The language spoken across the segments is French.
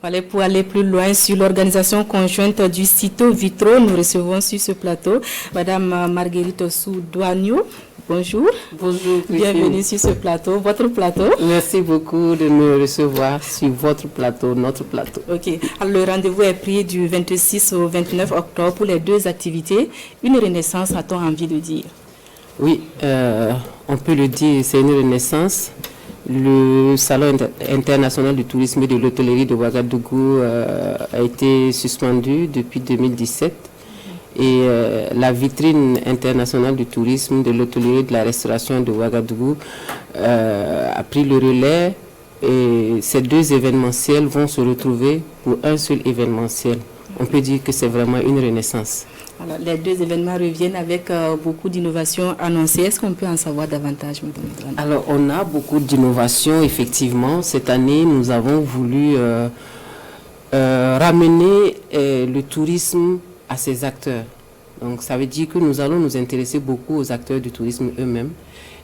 Voilà, pour aller plus loin sur l'organisation conjointe du Cito Vitro, nous recevons sur ce plateau Madame Marguerite Soudouagno. Bonjour. Bonjour, Christine. Bienvenue sur ce plateau, votre plateau. Merci beaucoup de me recevoir sur votre plateau, notre plateau. Ok. Alors, le rendez-vous est pris du 26 au 29 octobre pour les deux activités. Une renaissance, a-t-on envie de dire? Oui, on peut le dire, c'est une renaissance. Le Salon international du tourisme et de l'hôtellerie de Ouagadougou a été suspendu depuis 2017 et la vitrine internationale du tourisme, de l'hôtellerie et de la restauration de Ouagadougou a pris le relais et ces deux événementiels vont se retrouver pour un seul événementiel. On peut dire que c'est vraiment une renaissance. Alors, les deux événements reviennent avec beaucoup d'innovations annoncées. Est-ce qu'on peut en savoir davantage, Madame Douane? Alors, on a beaucoup d'innovations, effectivement. Cette année, nous avons voulu ramener le tourisme à ses acteurs. Donc, ça veut dire que nous allons nous intéresser beaucoup aux acteurs du tourisme eux-mêmes.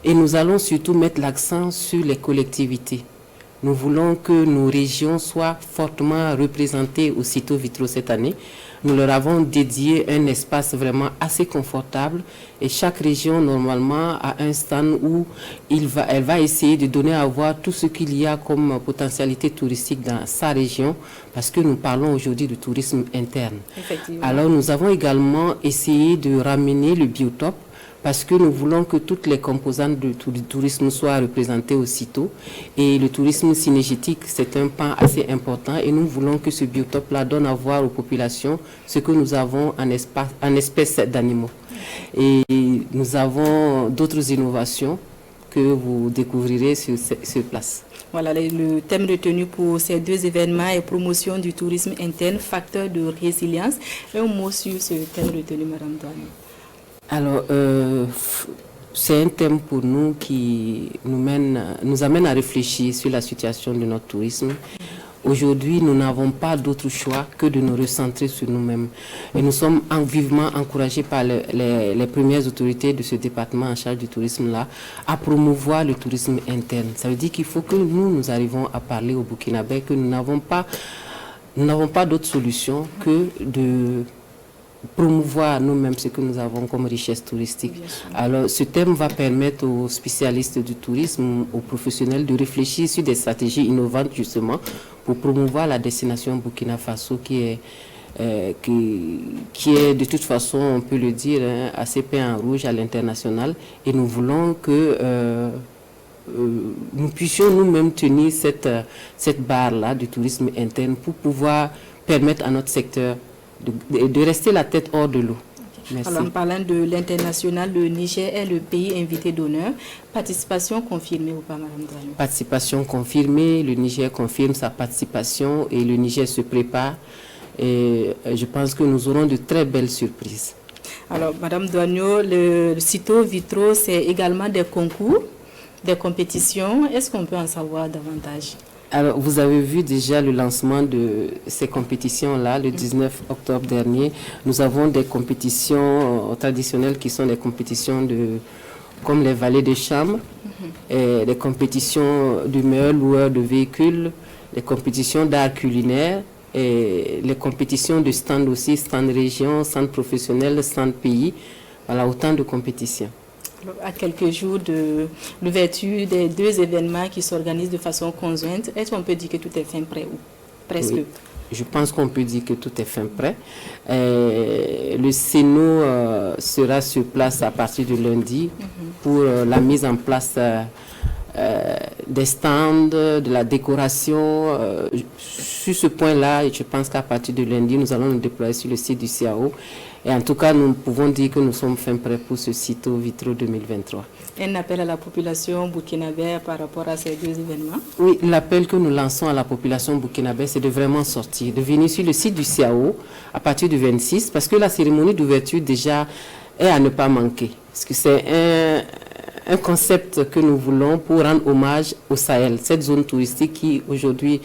Et nous allons surtout mettre l'accent sur les collectivités. Nous voulons que nos régions soient fortement représentées au Cito Vitro cette année. Nous leur avons dédié un espace vraiment assez confortable et chaque région normalement a un stand où elle va essayer de donner à voir tout ce qu'il y a comme potentialité touristique dans sa région parce que nous parlons aujourd'hui de tourisme interne. Alors nous avons également essayé de ramener le biotope parce que nous voulons que toutes les composantes du tourisme soient représentées au Cito. Et le tourisme synergétique, c'est un pan assez important et nous voulons que ce biotope-là donne à voir aux populations ce que nous avons en espèces d'animaux. Et nous avons d'autres innovations que vous découvrirez sur place. Voilà, le thème retenu pour ces deux événements est promotion du tourisme interne, facteur de résilience. Un mot sur ce thème retenu, Madame Douane. Alors, c'est un thème pour nous qui nous amène à réfléchir sur la situation de notre tourisme. Aujourd'hui, nous n'avons pas d'autre choix que de nous recentrer sur nous-mêmes. Et nous sommes vivement encouragés par les premières autorités de ce département en charge du tourisme-là à promouvoir le tourisme interne. Ça veut dire qu'il faut que nous arrivons à parler au Burkinabé, que nous n'avons pas d'autre solution que de promouvoir nous-mêmes ce que nous avons comme richesse touristique. Alors, ce thème va permettre aux spécialistes du tourisme, aux professionnels de réfléchir sur des stratégies innovantes justement pour promouvoir la destination Burkina Faso qui est de toute façon, on peut le dire, assez peint en rouge à l'international et nous voulons que nous puissions nous-mêmes tenir cette barre-là du tourisme interne pour pouvoir permettre à notre secteur de rester la tête hors de l'eau. Merci. Alors, en parlant de l'international, le Niger est le pays invité d'honneur. Participation confirmée ou pas, Madame Douane? Participation confirmée, le Niger confirme sa participation et le Niger se prépare. Et je pense que nous aurons de très belles surprises. Alors, Madame Douane, le Cito Vitro, c'est également des concours, des compétitions. Est-ce qu'on peut en savoir davantage? Alors, vous avez vu déjà le lancement de ces compétitions-là, le 19 octobre dernier. Nous avons des compétitions traditionnelles qui sont des compétitions comme les vallées de Cham, et des compétitions du meilleur loueur de véhicules, des compétitions d'art culinaire, et les compétitions de stand aussi, stand région, stand professionnel, stand pays. Voilà, autant de compétitions. À quelques jours de l'ouverture des deux événements qui s'organisent de façon conjointe, est-ce qu'on peut dire que tout est fin prêt ou presque? Oui, je pense qu'on peut dire que tout est fin prêt. Le CENO sera sur place à partir de lundi pour la mise en place des stands, de la décoration. Sur ce point-là, je pense qu'à partir de lundi, nous allons nous déployer sur le site du CAO. Et en tout cas, nous pouvons dire que nous sommes fin prêts pour ce Cito Vitro 2023. Un appel à la population burkinabé par rapport à ces deux événements? Oui, l'appel que nous lançons à la population burkinabé, c'est de vraiment sortir, de venir sur le site du CAO à partir du 26, parce que la cérémonie d'ouverture déjà est à ne pas manquer. Parce que c'est un concept que nous voulons pour rendre hommage au Sahel, cette zone touristique qui aujourd'hui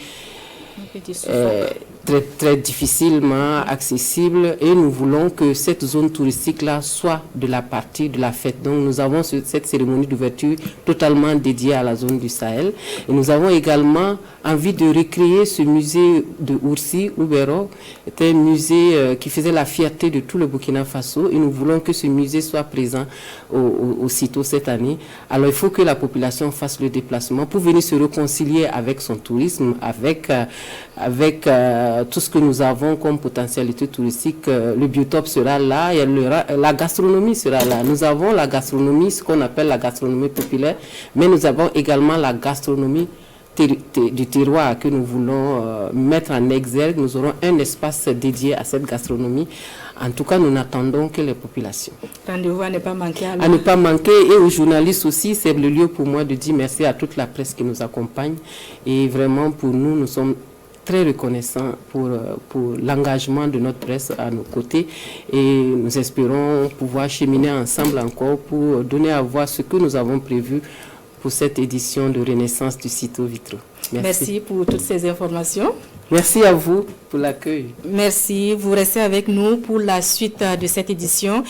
très difficilement accessible et nous voulons que cette zone touristique-là soit de la partie de la fête. Donc nous avons cette cérémonie d'ouverture totalement dédiée à la zone du Sahel et nous avons également envie de recréer ce musée de Oursi, Oubero. C'était un musée qui faisait la fierté de tout le Burkina Faso et nous voulons que ce musée soit présent aussitôt cette année. Alors il faut que la population fasse le déplacement pour venir se réconcilier avec son tourisme, avec tout ce que nous avons comme potentialité touristique. Le biotope sera là, et la gastronomie sera là. Nous avons la gastronomie, ce qu'on appelle la gastronomie populaire, mais nous avons également la gastronomie du terroir que nous voulons mettre en exergue. Nous aurons un espace dédié à cette gastronomie. En tout cas, nous n'attendons que les populations. Rendez-vous à ne pas manquer. À ne pas manquer, et aux journalistes aussi, c'est le lieu pour moi de dire merci à toute la presse qui nous accompagne. Et vraiment, pour nous, nous sommes très reconnaissants pour l'engagement de notre presse à nos côtés. Et nous espérons pouvoir cheminer ensemble encore pour donner à voir ce que nous avons prévu pour cette édition de Renaissance du Cito Vitro. Merci pour toutes ces informations. Merci à vous pour l'accueil. Merci. Vous restez avec nous pour la suite de cette édition.